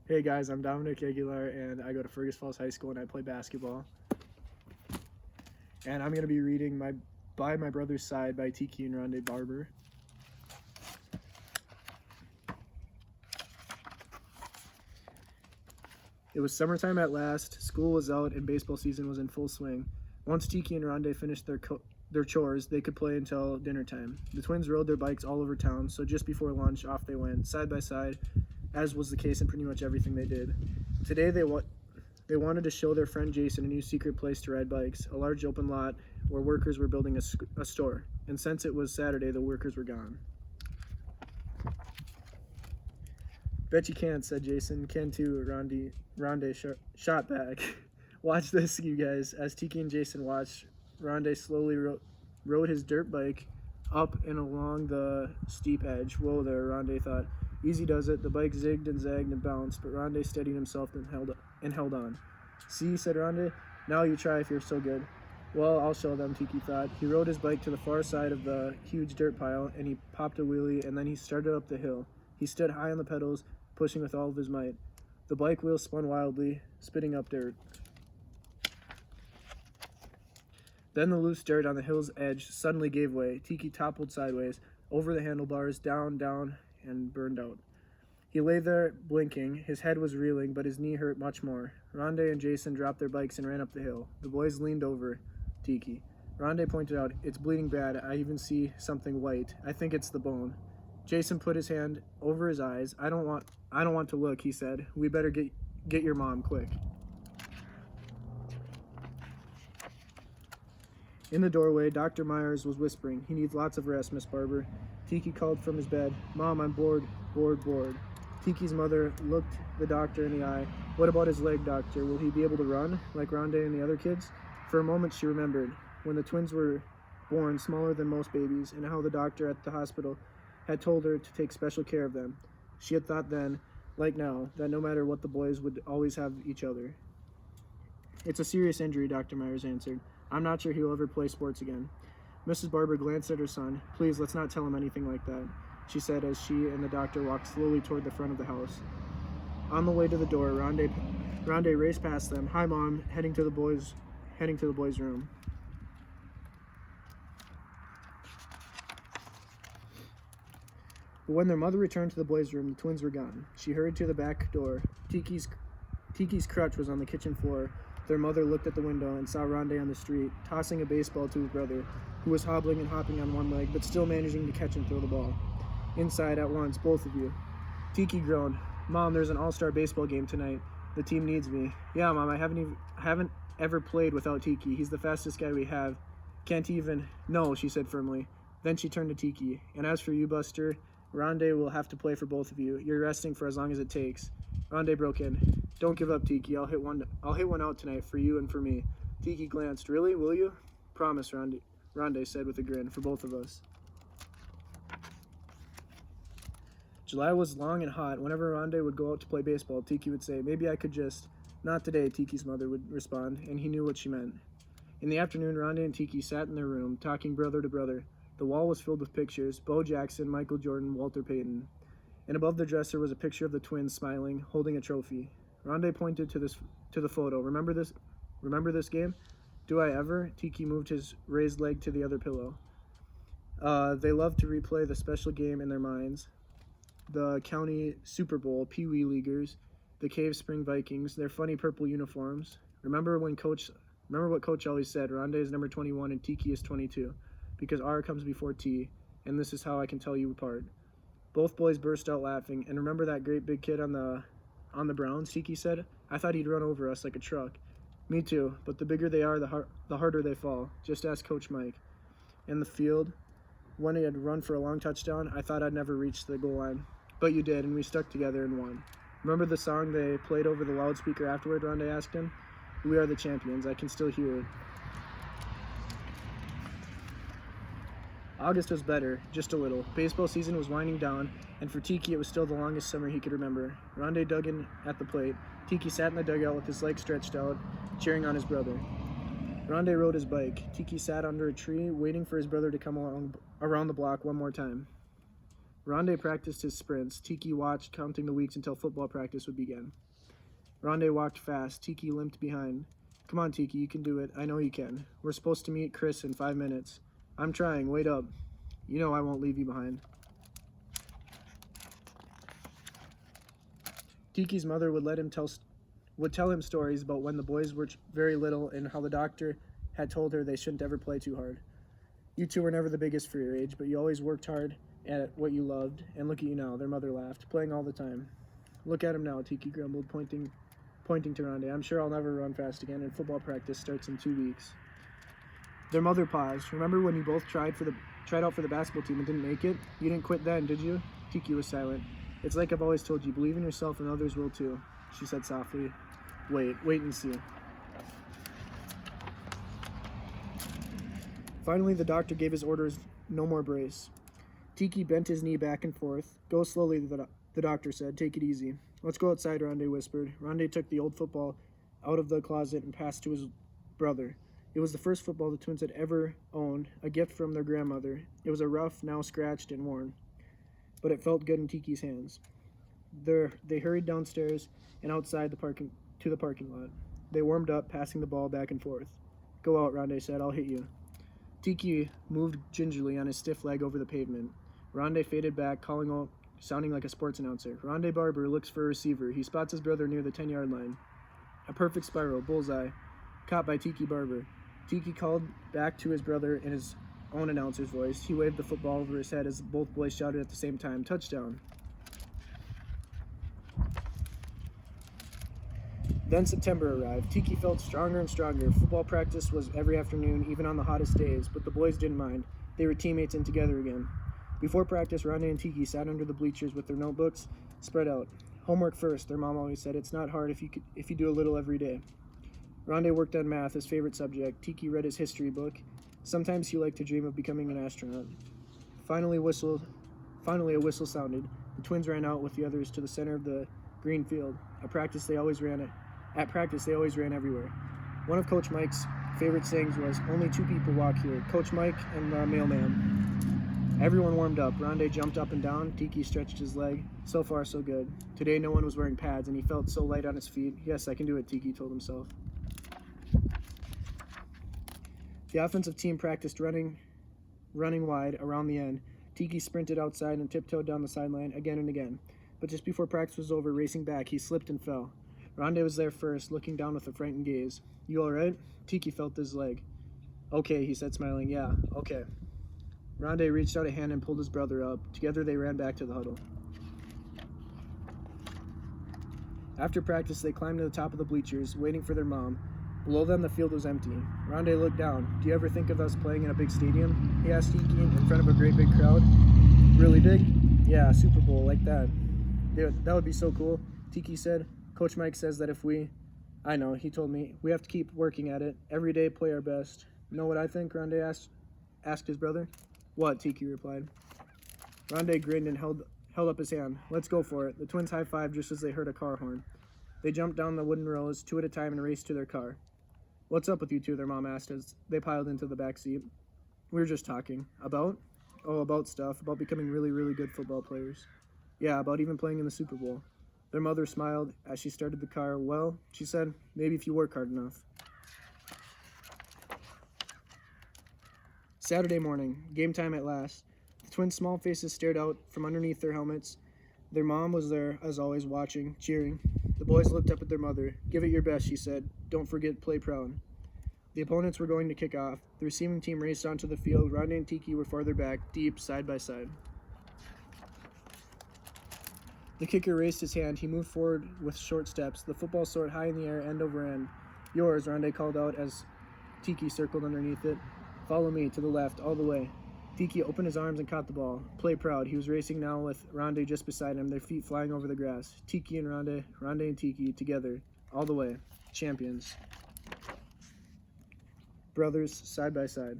Hey guys, I'm Dominic Aguilar and I go to Fergus Falls High School and I play basketball. And I'm going to be reading By My Brother's Side by Tiki and Rondé Barber. It was summertime at last, school was out, and baseball season was in full swing. Once Tiki and Rondé finished their chores, they could play until dinner time. The twins rode their bikes all over town, so just before lunch, off they went, side by side, as was the case in pretty much everything they did. Today they wanted to show their friend Jason a new secret place to ride bikes, a large open lot where workers were building a store. And since it was Saturday, the workers were gone. Bet you can't, said Jason. Can too, Rondé shot back. Watch this, you guys. As Tiki and Jason watched, Rondé slowly rode his dirt bike up and along the steep edge. Whoa there, Rondé thought. Easy does it. The bike zigged and zagged and bounced, but Rondé steadied himself and held on. See, said Rondé. Now you try if you're so good. Well, I'll show them, Tiki thought. He rode his bike to the far side of the huge dirt pile, and he popped a wheelie, and then he started up the hill. He stood high on the pedals, pushing with all of his might. The bike wheels spun wildly, spitting up dirt. Then the loose dirt on the hill's edge suddenly gave way. Tiki toppled sideways, over the handlebars, down, and burned out. He lay there, blinking. His head was reeling, but his knee hurt much more. Rondé and Jason dropped their bikes and ran up the hill. The boys leaned over Tiki. Rondé pointed out, "It's bleeding bad. I even see something white. I think it's the bone." Jason put his hand over his eyes. I don't want to look," he said. "We better get your mom, quick." In the doorway, Dr. Myers was whispering, "He needs lots of rest, Miss Barber." Tiki called from his bed, "Mom, I'm bored." Tiki's mother looked the doctor in the eye. "What about his leg, doctor? Will he be able to run, like Rondé and the other kids?" For a moment she remembered, when the twins were born, smaller than most babies, and how the doctor at the hospital had told her to take special care of them. She had thought then, like now, that no matter what the boys would always have each other. "It's a serious injury," Dr. Myers answered. "I'm not sure he'll ever play sports again." Mrs. Barber glanced at her son. "Please, let's not tell him anything like that," she said as she and the doctor walked slowly toward the front of the house. On the way to the door, Rondé raced past them. "Hi, Mom," heading to the boys' room. But when their mother returned to the boys' room, the twins were gone. She hurried to the back door. Tiki's crutch was on the kitchen floor. Their mother looked at the window and saw Rondé on the street, tossing a baseball to his brother, who was hobbling and hopping on one leg, but still managing to catch and throw the ball. "Inside at once, both of you." Tiki groaned. "Mom, there's an all-star baseball game tonight. The team needs me." "Yeah, Mom, I haven't ever played without Tiki. He's the fastest guy we have. Can't even..." "No," she said firmly. Then she turned to Tiki. "And as for you, Buster, Rondé will have to play for both of you. You're resting for as long as it takes." Rondé broke in. "Don't give up, Tiki. I'll hit one out tonight for you and for me." Tiki glanced. "Really? Will you?" "Promise," Rondé said with a grin, "for both of us." July was long and hot. Whenever Rondé would go out to play baseball, Tiki would say, "Maybe I could just..." "Not today," Tiki's mother would respond, and he knew what she meant. In the afternoon, Rondé and Tiki sat in their room, talking brother to brother. The wall was filled with pictures: Bo Jackson, Michael Jordan, Walter Payton. And above the dresser was a picture of the twins smiling, holding a trophy. Rondé pointed to the photo. Remember this game?" "Do I ever?" Tiki moved his raised leg to the other pillow. They loved to replay the special game in their minds. The county Super Bowl, Pee Wee Leaguers, the Cave Spring Vikings, their funny purple uniforms. Remember what Coach always said, Rondé is number 21 and Tiki is 22, because R comes before T, and this is how I can tell you apart. Both boys burst out laughing. "And remember that great big kid on the Browns?" Tiki said. "I thought he'd run over us like a truck." "Me too, but the bigger they are, the harder they fall. Just ask Coach Mike." In the field, when he had run for a long touchdown, "I thought I'd never reach the goal line." "But you did, and we stuck together and won." "Remember the song they played over the loudspeaker afterward?" Rondé asked him. "We are the champions. I can still hear it." August was better, just a little. Baseball season was winding down, and for Tiki it was still the longest summer he could remember. Rondé dug in at the plate. Tiki sat in the dugout with his legs stretched out, cheering on his brother. Rondé rode his bike. Tiki sat under a tree, waiting for his brother to come around the block one more time. Rondé practiced his sprints. Tiki watched, counting the weeks until football practice would begin. Rondé walked fast. Tiki limped behind. Come on, Tiki, you can do it. I know you can. We're supposed to meet Chris in 5 minutes. I'm trying. Wait up. You know I won't leave you behind. Tiki's mother would tell him stories about when the boys were very little and how the doctor had told her they shouldn't ever play too hard. You two were never the biggest for your age, but you always worked hard at what you loved, and look at you now, their mother laughed, playing all the time. Look at him now, Tiki grumbled, pointing to Rondé. I'm sure I'll never run fast again, and football practice starts in 2 weeks. Their mother paused. Remember when you both tried out for the basketball team and didn't make it? You didn't quit then, did you? Tiki was silent. It's like I've always told you, believe in yourself and others will too, she said softly. Wait and see. Finally, the doctor gave his orders, no more brace. Tiki bent his knee back and forth. Go slowly, the doctor said. Take it easy. Let's go outside, Rondé whispered. Rondé took the old football out of the closet and passed to his brother. It was the first football the twins had ever owned, a gift from their grandmother. It was a rough, now scratched and worn, but it felt good in Tiki's hands. They hurried downstairs and outside to the parking lot. They warmed up, passing the ball back and forth. Go out, Rondé said. I'll hit you. Tiki moved gingerly on his stiff leg over the pavement. Rondé faded back, calling out, sounding like a sports announcer. Rondé Barber looks for a receiver. He spots his brother near the 10-yard line. A perfect spiral, bullseye, caught by Tiki Barber. Tiki called back to his brother in his own announcer's voice. He waved the football over his head as both boys shouted at the same time, touchdown. Then September arrived. Tiki felt stronger and stronger. Football practice was every afternoon, even on the hottest days, but the boys didn't mind. They were teammates and together again. Before practice, Rondé and Tiki sat under the bleachers with their notebooks spread out. Homework first, their mom always said. It's not hard if you do a little every day. Rondé worked on math, his favorite subject. Tiki read his history book. Sometimes he liked to dream of becoming an astronaut. Finally, a whistle sounded. The twins ran out with the others to the center of the green field. At practice, they always ran everywhere. One of Coach Mike's favorite sayings was, only 2 people walk here, Coach Mike and the mailman. Everyone warmed up. Rondé jumped up and down. Tiki stretched his leg. So far, so good. Today, no one was wearing pads, and he felt so light on his feet. Yes, I can do it, Tiki told himself. The offensive team practiced running wide around the end. Tiki sprinted outside and tiptoed down the sideline again and again. But just before practice was over, racing back, he slipped and fell. Rondé was there first, looking down with a frightened gaze. You all right? Tiki felt his leg. Okay, he said, smiling. Yeah, okay. Rondé reached out a hand and pulled his brother up. Together they ran back to the huddle. After practice, they climbed to the top of the bleachers, waiting for their mom. Below them, the field was empty. Rondé looked down. Do you ever think of us playing in a big stadium? He asked Tiki, in front of a great big crowd. Really big? Yeah, Super Bowl, like that. That would be so cool, Tiki said. Coach Mike says that I know, he told me, we have to keep working at it. Every day, play our best. Know what I think? Rondé asked his brother. What? Tiki replied. Rondé grinned and held up his hand. Let's go for it. The twins high-fived just as they heard a car horn. They jumped down the wooden rows, 2 at a time, and raced to their car. What's up with you two? Their mom asked as they piled into the back seat. We were just talking. About? Oh, about stuff. About becoming really, really good football players. Yeah, about even playing in the Super Bowl. Their mother smiled as she started the car. Well, she said, maybe if you work hard enough. Saturday morning, game time at last. The twins' small faces stared out from underneath their helmets. Their mom was there, as always, watching, cheering. The boys looked up at their mother. Give it your best, she said. Don't forget, play proud. The opponents were going to kick off. The receiving team raced onto the field. Rondé and Tiki were farther back, deep, side by side. The kicker raised his hand. He moved forward with short steps. The football soared high in the air, end over end. Yours, Rondé called out as Tiki circled underneath it. Follow me, to the left, all the way. Tiki opened his arms and caught the ball. Play proud. He was racing now with Rondé just beside him, their feet flying over the grass. Tiki and Rondé, Rondé and Tiki, together, all the way. Champions. Brothers, side by side.